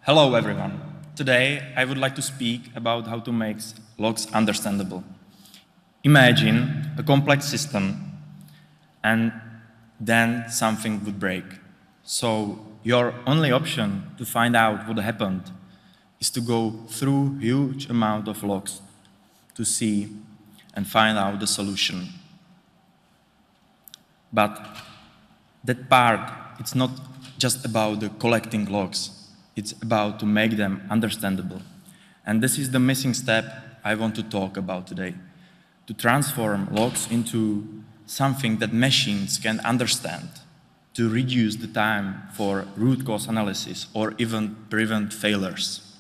Hello everyone. Today I would like to speak about how to make logs understandable. Imagine a complex system and then something would break. So your only option to find out what happened is to go through huge amount of logs to see and find out the solution. But that part, it's not just about the collecting logs. It's about to make them understandable. And this is the missing step I want to talk about today. To transform logs into something that machines can understand, to reduce the time for root cause analysis or even prevent failures.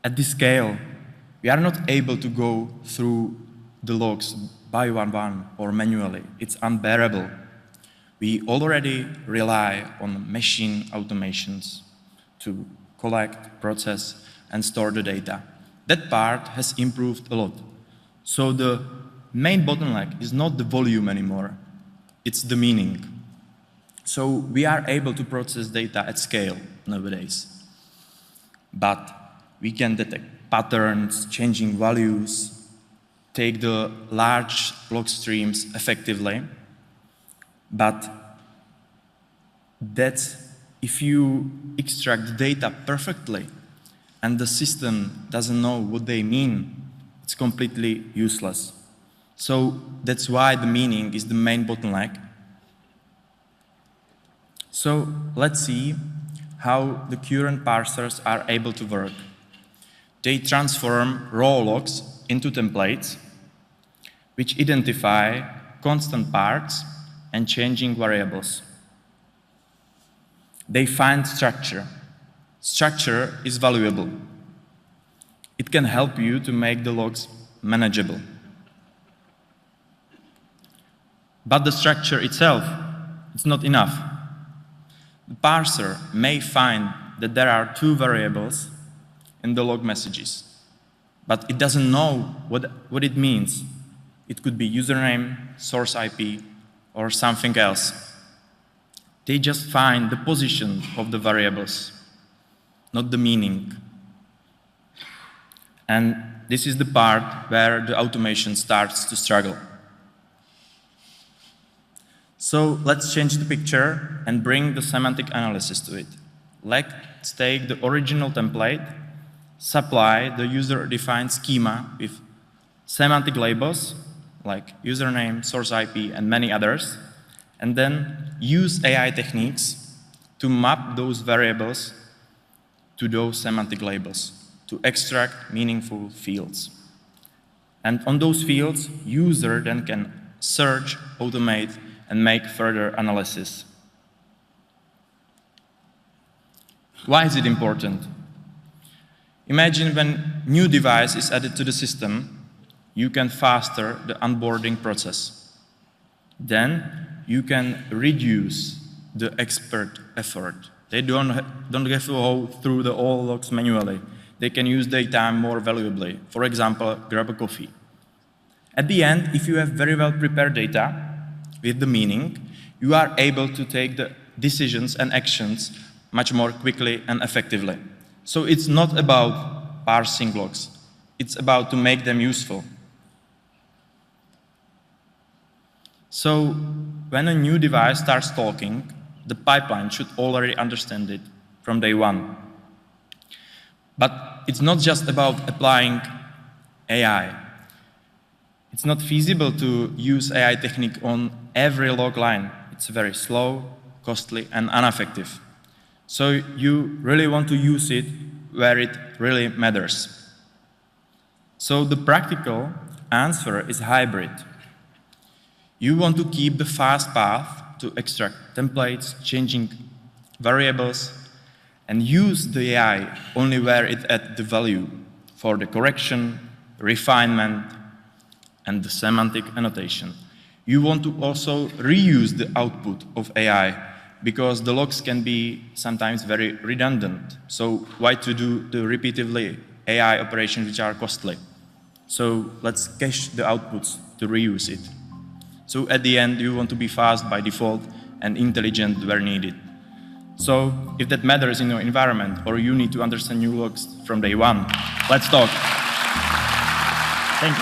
At this scale, we are not able to go through the logs by one or manually. It's unbearable. We already rely on machine automations to collect, process, and store the data. That part has improved a lot. So the main bottleneck is not the volume anymore, it's the meaning. So we are able to process data at scale nowadays. But we can detect patterns, changing values, take the large log streams effectively. But that's if you extract the data perfectly and the system doesn't know what they mean, it's completely useless. So that's why the meaning is the main bottleneck. So let's see how the current parsers are able to work. They transform raw logs into templates which identify constant parts and changing variables. They find structure. Structure is valuable. It can help you to make the logs manageable. But the structure itself is not enough. The parser may find that there are two variables in the log messages, but it doesn't know what it means. It could be username, source IP, or something else. They just find the position of the variables, not the meaning. And this is the part where the automation starts to struggle. So let's change the picture and bring the semantic analysis to it. Let's take the original template, supply the user-defined schema with semantic labels, like username, source IP, and many others, and then use AI techniques to map those variables to those semantic labels, to extract meaningful fields. And on those fields, user then can search, automate, and make further analysis. Why is it important? Imagine when new device is added to the system, you can faster the onboarding process. Then you can reduce the expert effort. They don't have to go through the all logs manually. They can use their time more valuably. For example, grab a coffee. At the end, if you have very well prepared data with the meaning, you are able to take the decisions and actions much more quickly and effectively. So it's not about parsing logs. It's about to make them useful. So when a new device starts talking, the pipeline should already understand it from day one. But it's not just about applying AI. It's not feasible to use AI technique on every log line. It's very slow, costly, and ineffective. So you really want to use it where it really matters. So the practical answer is hybrid. You want to keep the fast path to extract templates, changing variables, and use the AI only where it adds the value for the correction, refinement, and the semantic annotation. You want to also reuse the output of AI because the logs can be sometimes very redundant. So why to do the repeatedly AI operations which are costly? So let's cache the outputs to reuse it. So at the end, you want to be fast by default and intelligent where needed. So if that matters in your environment or you need to understand new logs from day one, let's talk.